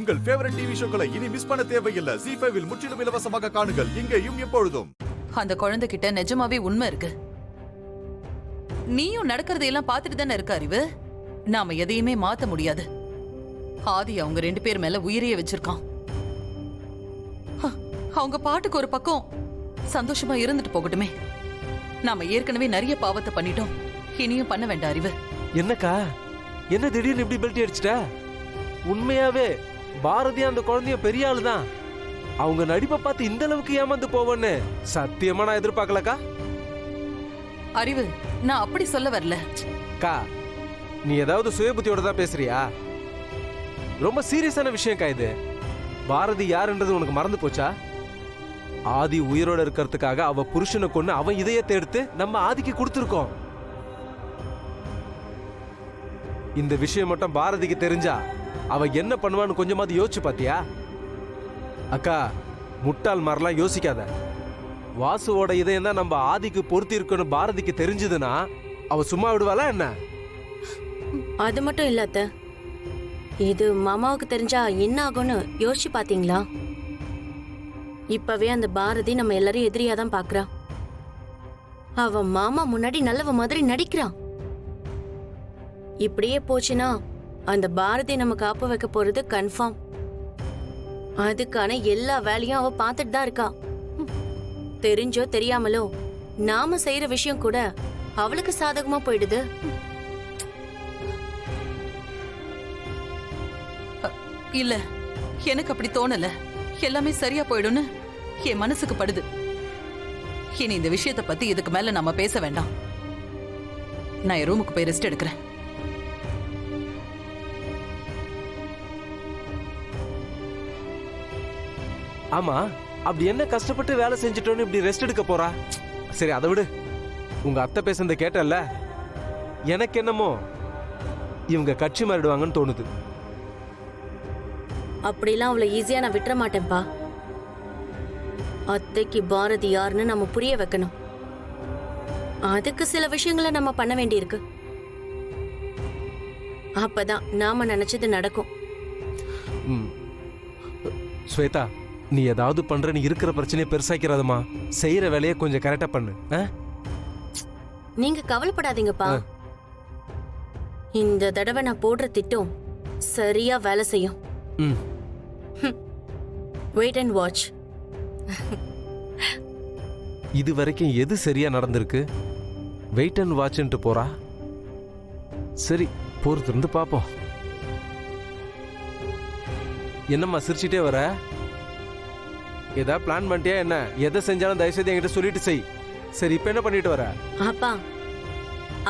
உங்கள் favourite TV ஷோக்களை இனி miss பண்ண தேவையில்லை. ZEE5 இல் முற்றிலும் இலவசமாக காணுங்கள். இங்கேயும் எப்பொழுதும். அந்த குழந்தைகிட்ட நிஜமாவே உண்மை இருக்கு. நீயும் நடக்கிறதையெல்லாம் பார்த்துட்டு தானே இருக்க அறிவு. நாம எதையுமே மாத்த முடியாது. ஆதி அவங்க 2 பேர் மேல உயிரையே வச்சிருக்கான். அவங்க பாட்டுக்கு ஒரு பக்கம் சந்தோஷமா இருந்துட்டு போகட்டுமே. நாம ஏற்கனவே நிறைய பாவத்தை பண்ணிட்டோம். இனியும் பண்ண வேண்டாம் அறிவு. என்னக்கா, என்ன திடீர்னு இப்படி பெல்ட் அடிச்சிட்ட? உண்மையாவே பாரதி அந்த குழந்தைய பெரிய ஆளுதான். அவங்க நடிப்பை பார்த்து இந்த அளவுக்கு ஏமாந்து போவன்னு சத்தியமா நான் எதிர்பார்க்கலக்கா. அறிவு, நான் அப்படி சொல்ல வரல. கா, நீ ஏதாவது சுயபுத்தியோட தான் பேசுறியா? ரொம்ப சீரியஸான விஷயம்க்கா இது. பாரதி யாருன்றது உனக்கு மறந்து போச்சா? ஆதி உயிரோட இருக்கிறதுக்காக அவ புருஷனை கொண்டு அவன் இதயத்தை எடுத்து நம்ம ஆதிக்கு கொடுத்துருக்கோம். இந்த விஷயம் மட்டும் பாரதிக்கு தெரிஞ்சா அவ என்ன பண்ணுவான்னு கொஞ்சமாவது யோசிச்சு பாத்தியா? அக்கா, முட்டாள் மாதிரிலாம் யோசிக்காத. வாசுவோட இதயம் தான் நம்ம ஆதிக்கு பொருத்தி இருக்குன்னு பாரதிக்கு தெரிஞ்சதுன்னா அவ சும்மா விடுவாளா என்ன? அது மட்டும் இல்ல அத்தை, இது மாமாவுக்கு தெரிஞ்சா என்ன ஆகும்னு யோசிச்சு பாத்தீங்களா? இப்பவே அந்த பாரதி நம்ம எல்லாரும் எதிரியா தான் பாக்குறா. அவ மாமா முன்னாடி நல்லவ மாதிரி நடிக்கிறான். இப்படியே போச்சுன்னா அந்த பாரதி நம்ம காப்பு வைக்க போறது கன்ஃபார்ம். அதுக்கான எல்லா வேலையும் அவ பார்த்துட்டு தான் இருக்கா. தெரிஞ்சோ தெரியாமலோ நாம செய்யற விஷயம் கூட அவளுக்கு சாதகமா போயிடுது. இல்ல, எனக்கு அப்படி தோணல. எல்லாமே சரியா போயிடும்னு என் மனசுக்கு படுது. இனி இந்த விஷயத்தை பத்தி இதுக்கு மேல நாம பேச வேண்டாம். நான் என் ரூமுக்கு போய் ரெஸ்ட் எடுக்கிறேன். ஆமா, அப்படி என்ன கஷ்டப்பட்டு வேலை செஞ்சுட்டோன்னு இப்படி ரெஸ்ட் எடுக்க போறா? சரி, அதை விடு. உங்க அத்தை பேசுறத கேட்டல்ல, எனக்கு என்னமோ இவங்க கட்சி மாறிடுவாங்கன்னு தோணுது. அப்படிலாம் அவளை ஈஸியா நான் விட்டுற மாட்டேன்பா. அத்தைக்கு பாரதி யாருன்னு நம்ம புரிய வைக்கணும். அதுக்கு சில விஷயங்களை நம்ம பண்ண வேண்டியிருக்கு. அப்பதான் நாம நினைச்சது நடக்கும். ஸ்வேதா, நீ ஏதாவது பண்ற, நீ இருக்கிற பிரச்சனையை பெருசாக்கிறதுமா. செய்யற வேலையை கொஞ்சம் கரெக்டா பண்ணு. நீங்க கவலைப்படாதீங்கப்பா. இந்த தடவை நான் போடுற திட்டம் சரியா வேலை செய்யும். Wait and watch. இது வரைக்கும் எது சரியா நடந்திருக்கு? வெயிட் அண்ட் வாட்ச்ன்ட்டு போறா. சரி, பொறுத்து இருந்து பாப்போம். என்னம்மா சிரிச்சிட்டே வர? ஏதா பிளான் பண்ணிட்டியா என்ன? எதை செஞ்சாலும் தயவுசெய்து என்கிட்ட சொல்லிட்டு செய். சரி, இப்ப என்ன பண்ணிட்டு வர? அப்பா,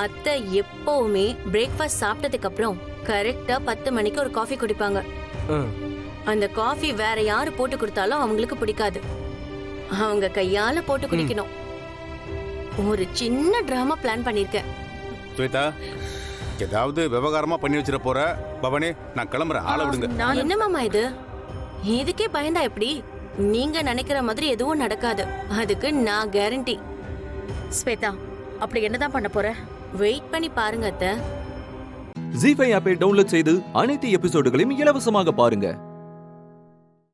அத்தை எப்பவுமே பிரேக்ஃபாஸ்ட் சாப்பிட்டதுக்கு அப்புறம் கரெக்டா 10 மணிக்கு ஒரு காஃபி குடிப்பாங்க. அந்த காஃபி வேற யாரு போட்டு கொடுத்தாலும் அவங்களுக்கு பிடிக்காது. அவங்க கையால போட்டு குடிக்கணும். ஒரு சின்ன டிராமா பிளான் பண்ணிருக்கேன். ஸ்வேதா, ஏதாவது விவகாரமா பண்ணி வச்சிட போற. பவனே, நான் கிளம்புறேன். ஆள விடுங்க. என்ன மாமா இது? இதுக்கே பயந்தா எப்படி? நீங்க நினைக்கிற மாதிரி எதுவும் நடக்காது. அதுக்கு நான் கேரண்டி. ஸ்வேதா, அப்படி என்னதான் பண்ண போற? வெயிட் பண்ணி பாருங்க அத்தை. ZEE5 ஆப்பை டவுன்லோட் செய்து அனைத்து எபிசோடுகளையும் இலவசமாக பாருங்க.